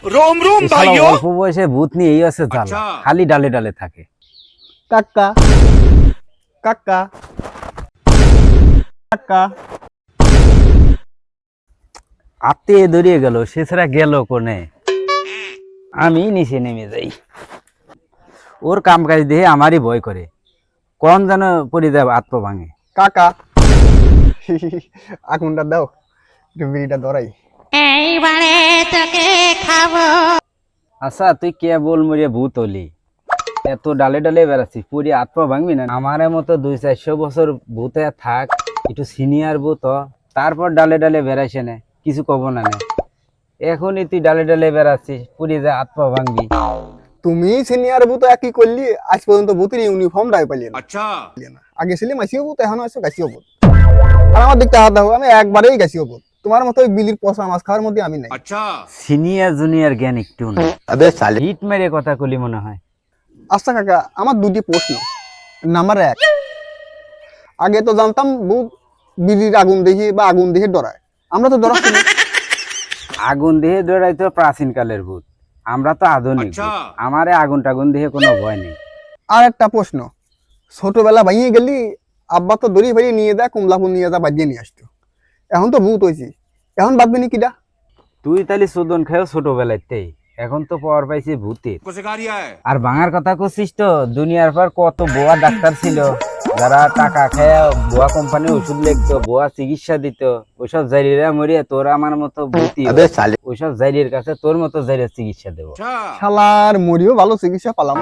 रोम रोम भाइयों। অল্প বয়সে ভূত নিয়ে এই আছে জ্বালা, খালি ডালে ডালে থাকে। কাকা কাকা কাকা আত্মে দড়িয়ে গেল, সে ছাড়া গেল কোনে। আমি নিচে নেমে যাই। ওর কাম কাজ দেখে আমারই ভয় করে, কোন যেন পড়ে যায়, আত্ম ভাঙে। কাকা আগুনটা দাও, একটু বিড়িটা ধরাই। এইবারে তোকে খাবো। আচ্ছা তুই কে বল মরিয়া ভূত হলি, এত ডালে ডালে বেড়াচ্ছিস, পুরি আত্ম ভাঙবি না? আমার মতো 200-400 বছর ভূতে থাক, একটু সিনিয়র ভূত হ, তারপর ডালে ডালে বেড়াইছে না, কিছু কব না নে। এখনই তুই ডালে ডালে বেড়াচ্ছিস, পুরি যা আত্ম ভাঙবি। তুমি সিনিয়র ভূত একই করলি, আজ পর্যন্ত ভূতের ইউনিফর্ম দায় পাইলি না। अच्छा আগে ছিলি মাসিও ভূত, এখন আছো গাছিও ভূত। আর আমার দেখতে হাত দাও, আমি একবারেই গাছিও ভূত। তোমার মতো ওই বিলির পচা মাছ খাওয়ার মধ্যে আমি নাই। अच्छा সিনিয়র জুনিয়র জ্ঞান একটু না, হিট মেরে কথা কলি মনে হয়। আচ্ছা কাকা, আমার দুটি প্রশ্ন। নাম্বার 1, আগে তো জানতাম ভূত বিড়ির আগুন দেখে বা আগুন দেখে ডরায়, আমরা তো ডরাচ্ছি না। আগুন দিয়ে দৌড়াই তো প্রাচীন কালের ভূত, আমরা তো আধুনিক আচ্ছা। ভূত। আমারে আগুন টাগুন দিয়ে কোনো ভয় নেই। আর একটা প্রশ্ন, ছোটবেলা ভাইয়ে গেলি আব্বা তো দড়ি ভাইয়ে নিয়ে দেয়, কমলাপুর নিয়ে যা বাজিয়ে নিয়ে আসতো। এখন তো ভূত হয়েছি, এখন বাদবি নি কিডা? তুই তাহলে চোদন খাও ছোটবেলাতেই, এখন তো পাওয়ার পাইছি ভূতের। को सिखा रिया है। আর ভাঙার কথা করছিস তো, দুনিয়ার পর কত বোয়া ডাক্তার ছিল, যারা টাকা খেয়ে বোয়া কোম্পানি ওষুধ লিখতো, বোয়া চিকিৎসা দিত। ওইসব জাইরিরা মরিয়া তোর আমার মতো ভূতি, ওইসব জাইরির কাছে তোর মতো জাইরের চিকিৎসা দেবো। अच्छा শালার মরিও ভালো চিকিৎসা পালাম।